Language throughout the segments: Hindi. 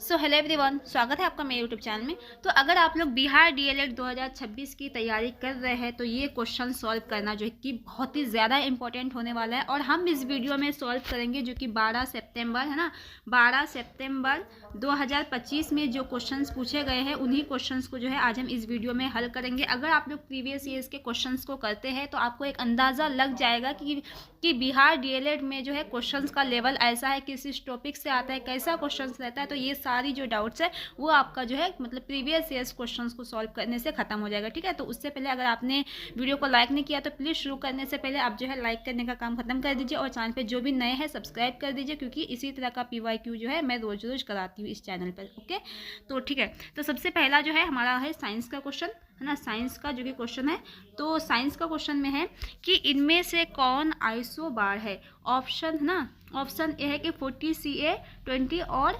सो हेलो एवरीवन, स्वागत है आपका मेरे यूट्यूब चैनल में। तो अगर आप लोग बिहार डीएलएड 2026 की तैयारी कर रहे हैं तो ये क्वेश्चन सॉल्व करना जो है कि बहुत ही ज़्यादा इंपॉर्टेंट होने वाला है और हम इस वीडियो में सॉल्व करेंगे जो कि 12 सितंबर है ना, 12 सितंबर 2025 में जो क्वेश्चंस पूछे गए हैं उन्हीं क्वेश्चंस को जो है आज हम इस वीडियो में हल करेंगे। अगर आप लोग प्रीवियस ईयर्स के क्वेश्चंस को करते हैं तो आपको एक अंदाज़ा लग जाएगा कि बिहार डीएलएड में जो है क्वेश्चंस का लेवल ऐसा है, किस टॉपिक से आता है, कैसा क्वेश्चंस रहता है। तो ये सारी जो डाउट्स है वो आपका जो है मतलब प्रीवियस ईयर्स क्वेश्चंस को सॉल्व करने से खत्म हो जाएगा। ठीक है, तो उससे पहले अगर आपने वीडियो को लाइक नहीं किया तो प्लीज़ शुरू करने से पहले आप जो है लाइक करने का काम खत्म कर दीजिए और चैनल पे जो भी नए हैं सब्सक्राइब कर दीजिए, क्योंकि इसी तरह का PYQ जो है मैं रोज रोज कराती हूँ इस चैनल पर। ओके, तो ठीक है, तो सबसे पहला जो है हमारा है साइंस का क्वेश्चन है ना, साइंस का जो कि क्वेश्चन है। तो साइंस का क्वेश्चन में है कि इनमें से कौन आइसोबार है। ऑप्शन है ना, ऑप्शन ए है कि 40 CA 20 और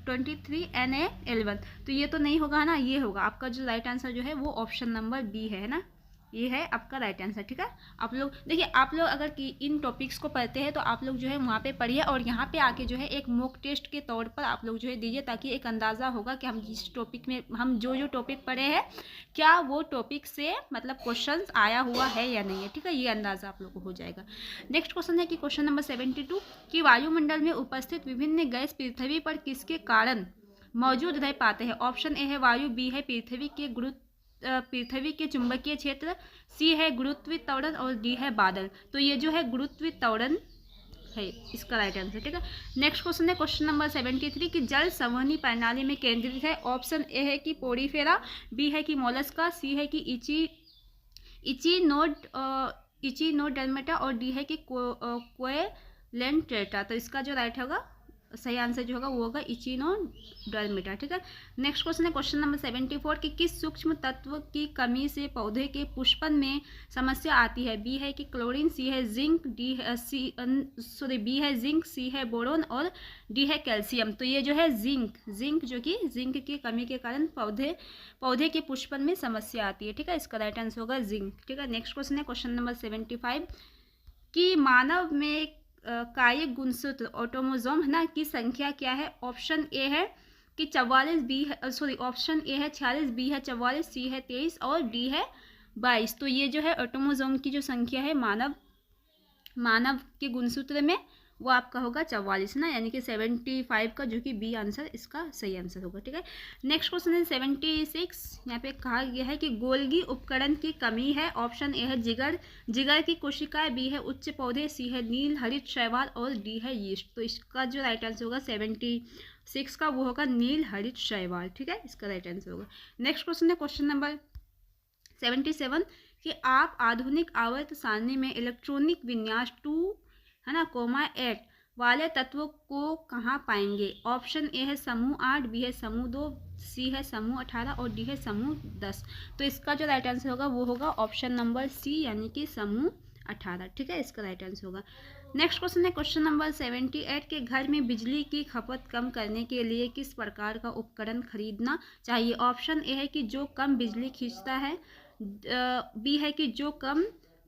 23 Na11। तो ये तो नहीं होगा है ना, ये होगा आपका जो राइट आंसर जो है वो ऑप्शन नंबर बी है ना, ये है आपका राइट आंसर। ठीक है, आप लोग देखिए, आप लोग अगर इन टॉपिक्स को पढ़ते हैं तो आप लोग जो है वहाँ पे पढ़िए और यहाँ पे आके जो है एक मॉक टेस्ट के तौर पर आप लोग जो है दीजिए, ताकि एक अंदाज़ा होगा कि हम जिस टॉपिक में हम जो टॉपिक पढ़े हैं क्या वो टॉपिक से मतलब क्वेश्चन आया हुआ है या नहीं है। ठीक है, ये अंदाज़ा आप लोग को हो जाएगा। नेक्स्ट क्वेश्चन है कि क्वेश्चन नंबर 72 कि वायुमंडल में उपस्थित विभिन्न गैस पृथ्वी पर किसके कारण मौजूद रह पाते हैं। ऑप्शन ए है वायु, बी है पृथ्वी के चुंबकीय क्षेत्र, सी है गुरुत्वीय त्वरण और डी है बादल। तो ये जो है गुरुत्वीय त्वरण है इसका राइट आंसर। ठीक है, नेक्स्ट क्वेश्चन है क्वेश्चन नंबर 73 कि जल संवहनी प्रणाली में केंद्रित है। ऑप्शन ए है कि पोरीफेरा, बी है कि मोलस्का, सी है कि इचिनोडर्मेटा और डी है कि कोएलेंटेटा। तो इसका जो राइट होगा सही आंसर जो होगा वो होगा इचिनोडर्मेटा। ठीक है, नेक्स्ट क्वेश्चन है क्वेश्चन नंबर 74 कि किस सूक्ष्म तत्व की कमी से पौधे के पुष्पन में समस्या आती है। बी है कि क्लोरीन, सी है जिंक, बी है जिंक, सी है बोरोन और डी है कैल्शियम। तो ये जो है जिंक जो कि जिंक की कमी के कारण पौधे के पुष्पन में समस्या आती है। ठीक है, इसका राइट आंसर होगा जिंक। ठीक है, नेक्स्ट क्वेश्चन है क्वेश्चन नंबर 75 कि मानव में कायिक गुणसूत्र ऑटोमोजोम है ना की संख्या क्या है। ऑप्शन ए है कि 44, बी है ऑप्शन ए है 46, बी है 44, सी है 23 और डी है 22। तो ये जो है ऑटोमोजोम की जो संख्या है मानव के गुणसूत्र में वो आपका होगा 44 ना, यानी कि 75 का जो कि बी आंसर इसका सही आंसर होगा। ठीक है, नेक्स्ट क्वेश्चन है 76। यहाँ पे कहा गया है कि गोल्गी उपकरण की कमी है। ऑप्शन ए है जिगर की कोशिकाएं, बी है उच्च पौधे, सी है नील हरित शैवाल और डी है यीस्ट। तो इसका जो राइट आंसर होगा 76 का वो होगा नील हरित शैवाल। ठीक है, इसका राइट आंसर होगा। नेक्स्ट क्वेश्चन है क्वेश्चन नंबर 77 कि आप आधुनिक आवर्त सारणी में इलेक्ट्रॉनिक विन्यास 2 है ना 8 वाले तत्वों को कहाँ पाएंगे। ऑप्शन ए है समूह 8, बी है समूह 2, सी है समूह 18 और डी है समूह 10। तो इसका जो राइट आंसर होगा वो होगा ऑप्शन नंबर सी, यानी कि समूह 18। ठीक है, इसका राइट आंसर होगा। नेक्स्ट क्वेश्चन है क्वेश्चन नंबर 78 के घर में बिजली की खपत कम करने के लिए किस प्रकार का उपकरण खरीदना चाहिए। ऑप्शन ए है कि जो कम बिजली खींचता है, बी है कि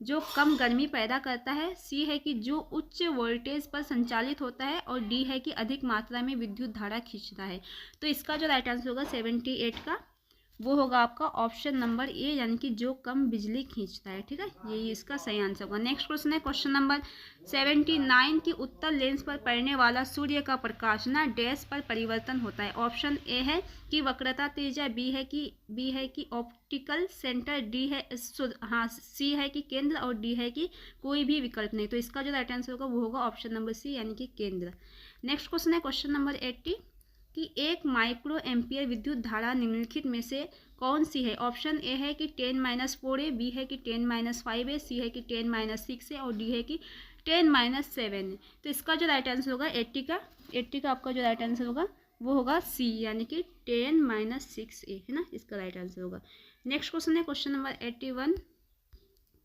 जो कम गर्मी पैदा करता है, सी है कि जो उच्च वोल्टेज पर संचालित होता है और डी है कि अधिक मात्रा में विद्युत धारा खींचता है। तो इसका जो राइट आंसर होगा 78 का वो होगा आपका ऑप्शन नंबर ए, यानी कि जो कम बिजली खींचता है। ठीक है, यही इसका सही आंसर होगा। नेक्स्ट क्वेश्चन है क्वेश्चन नंबर 79 की उत्तर लेंस पर पड़ने वाला सूर्य का प्रकाश ना डैश पर परिवर्तन होता है। ऑप्शन ए है कि वक्रता त्रिज्या, बी है कि ऑप्टिकल सेंटर, डी है सी है कि केंद्र और डी है कि कोई भी विकल्प नहीं। तो इसका जो राइट आंसर होगा वो होगा ऑप्शन नंबर सी, यानी कि केंद्र। नेक्स्ट क्वेश्चन है क्वेश्चन नंबर 80 कि 1 माइक्रो एम्पियर विद्युत धारा निम्नलिखित में से कौन सी है। ऑप्शन ए है कि 10-4 बी है कि 10-5 सी है कि 10-6 और डी है कि 10-7। तो इसका जो राइट आंसर होगा 80 का आपका जो राइट आंसर होगा वो होगा सी, यानी कि 10-6 है ना, इसका राइट आंसर होगा। नेक्स्ट क्वेश्चन है क्वेश्चन नंबर 81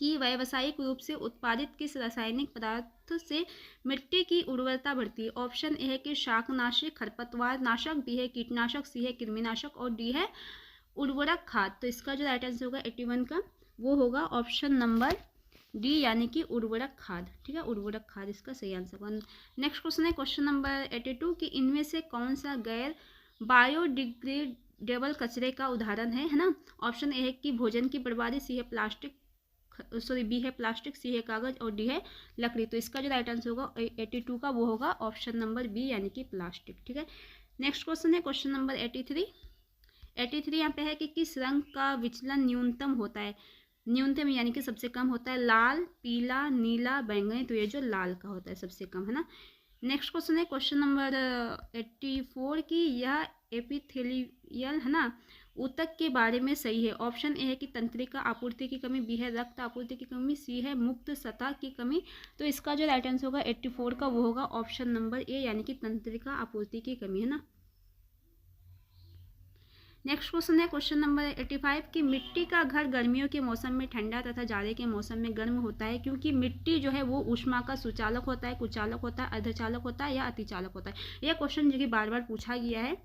कि व्यावसायिक रूप से उत्पादित किस रासायनिक पदार्थ से मिट्टी की उर्वरता बढ़ती है। ऑप्शन ए है कि शाकनाशी, खरपतवार नाशक, बी है कीटनाशक, सी है कृमिनाशक और डी है उर्वरक खाद। तो इसका जो राइट आंसर होगा 81 का वो होगा ऑप्शन नंबर डी यानी कि उर्वरक खाद, ठीक है, उर्वरक खाद इसका सही आंसर होगा। नेक्स्ट क्वेश्चन है क्वेश्चन नंबर 82 कि इनमें से कौन सा गैर बायोडिग्रेडेबल कचरे का उदाहरण है ना। ऑप्शन ए है कि भोजन की बर्बादी, सी है प्लास्टिक, सॉरी बी है प्लास्टिक, सी है कागज और डी है लकड़ी। तो इसका जो राइट आंसर होगा 82 का वो होगा ऑप्शन नंबर बी यानी कि प्लास्टिक, ठीक है। नेक्स्ट क्वेश्चन है क्वेश्चन नंबर 83 यहाँ पे है कि किस रंग का विचलन न्यूनतम होता है। न्यूनतम यानी कि सबसे कम होता है लाल, पीला, नीला, बैंगनी। तो ये जो लाल का होता है सबसे कम, है ना। नेक्स्ट क्वेश्चन है क्वेश्चन नंबर 84 की यह एपिथेलियल, है ना, ऊतक के बारे में सही है। ऑप्शन ए है कि तंत्रिका आपूर्ति की कमी, बी है रक्त आपूर्ति की कमी, सी है मुक्त सतह की कमी। तो इसका जो राइट आंसर होगा 84 का वो होगा ऑप्शन नंबर ए यानी कि तंत्रिका आपूर्ति की कमी, है ना। नेक्स्ट क्वेश्चन है क्वेश्चन नंबर 85 कि मिट्टी का घर गर्मियों के मौसम में ठंडा तथा जाड़े के मौसम में गर्म होता है क्योंकि मिट्टी जो है वो ऊष्मा का सुचालक होता है, कुचालक होता है, अर्धचालक होता है या अतिचालक होता है। यह क्वेश्चन जो कि बार बार पूछा गया है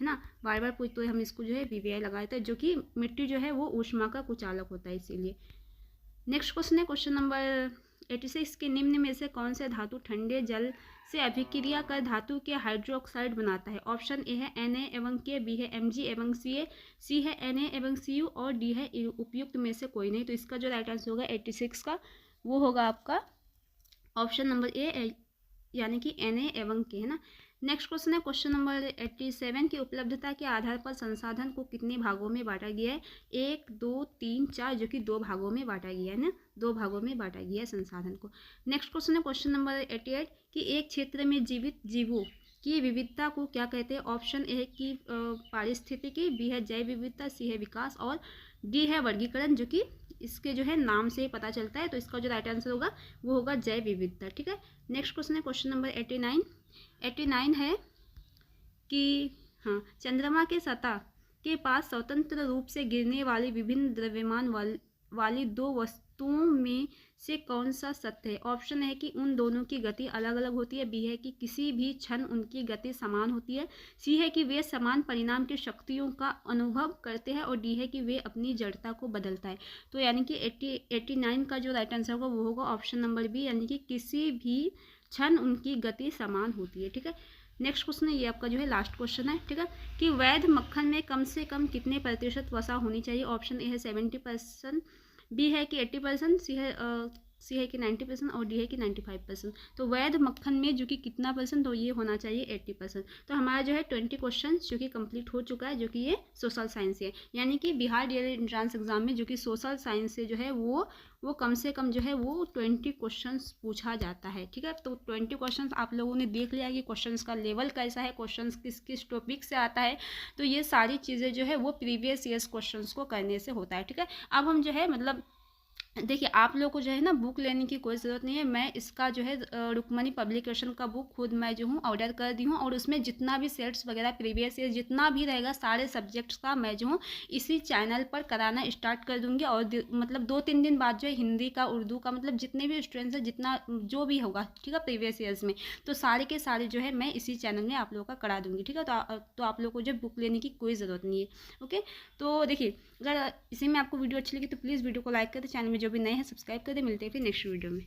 ना, बार बार पूछ, तो हम इसको जो है BVI लगाए थे, जो कि मिट्टी जो है वो ऊष्मा का कुचालक होता है इसीलिए। नेक्स्ट क्वेश्चन है क्वेश्चन नंबर 86 के निम्न में से कौन से धातु ठंडे जल से अभिक्रिया कर धातु के हाइड्रोक्साइड बनाता है। ऑप्शन ए है Na एवं K, बी है Mg एवं Ca, सी है Na एवं Cu और डी है उपयुक्त में से कोई नहीं। तो इसका जो राइट आंसर होगा 86 का वो होगा आपका ऑप्शन नंबर ए यानी कि Na एवं K, है ना। नेक्स्ट क्वेश्चन है क्वेश्चन नंबर 87 की उपलब्धता के आधार पर संसाधन को कितने भागों में बांटा गया है। 1, 2, 3, 4, जो कि 2 भागों में बांटा गया है ना, 2 भागों में बांटा गया है संसाधन को। नेक्स्ट क्वेश्चन है क्वेश्चन नंबर 88 कि एक क्षेत्र में जीवित जीवों की विविधता को क्या कहते हैं। ऑप्शन ए है कि पारिस्थितिकी, बी है जैव विविधता, सी है विकास और डी है वर्गीकरण, जो कि इसके जो है नाम से ही पता चलता है। तो इसका जो राइट आंसर होगा वो होगा जैव विविधता, ठीक है। नेक्स्ट क्वेश्चन है क्वेश्चन नंबर 89 है कि हाँ, चंद्रमा के सतह के पास स्वतंत्र रूप से गिरने वाली विभिन्न द्रव्यमान वाली 2 वस्तुओं में से कौन सा सत्य है। ऑप्शन है कि उन दोनों की गति अलग अलग होती है, बी है कि किसी भी क्षण उनकी गति समान होती है, सी है कि वे समान परिणाम की शक्तियों का अनुभव करते हैं और डी है कि वे अपनी जड़ता को बदलता है। तो यानी कि 89 का जो राइट आंसर होगा वो होगा ऑप्शन नंबर बी यानी कि किसी भी क्षण उनकी गति समान होती है, ठीक है। नेक्स्ट क्वेश्चन है, ये आपका जो है लास्ट क्वेश्चन है, ठीक है, कि वैध मक्खन में कम से कम कितने प्रतिशत वसा होनी चाहिए। ऑप्शन ए है 70%, बी है कि 80%, सी है कि 90% और डी है कि 95%। तो वैध मक्खन में जो कि कितना परसेंट, तो ये होना चाहिए 80%। तो हमारा जो है 20 क्वेश्चन जो कि कंप्लीट हो चुका है, जो कि ये सोशल साइंस से है, यानी कि बिहार DLED एंट्रेंस एग्जाम में जो कि सोशल साइंस से जो है वो कम से कम जो है वो 20 क्वेश्चंस पूछा जाता है, ठीक है। तो 20 क्वेश्चंस आप लोगों ने देख लिया कि क्वेश्चंस का लेवल कैसा है, क्वेश्चंस किस किस टॉपिक से आता है। तो ये सारी चीज़ें जो है वो प्रीवियस ईयर्स क्वेश्चंस को करने से होता है, ठीक है। अब हम जो है मतलब देखिए, आप लोग को जो है ना बुक लेने की कोई ज़रूरत नहीं है। मैं इसका जो है रुक्मणी पब्लिकेशन का बुक खुद मैं जो हूँ ऑर्डर कर दी हूँ और उसमें जितना भी सेट्स वगैरह प्रीवियस ईयर जितना भी रहेगा सारे सब्जेक्ट्स का मैं जो हूँ इसी चैनल पर कराना स्टार्ट कर दूँगी। और मतलब 2-3 दिन बाद जो है हिंदी का, उर्दू का, मतलब जितने भी स्टूडेंट्स हैं जितना जो भी होगा, ठीक है, प्रीवियस ईयर्स में, तो सारे के सारे जो है मैं इसी चैनल में आप लोगों का करा दूँगी, ठीक है। तो आप लोग को जो बुक लेने की कोई ज़रूरत नहीं है, ओके। तो देखिए, अगर इसी में आपको वीडियो अच्छी लगी तो प्लीज़ वीडियो को लाइक कर दे, चैनल में जो भी नए हैं सब्सक्राइब कर दे। मिलते हैं फिर नेक्स्ट वीडियो में।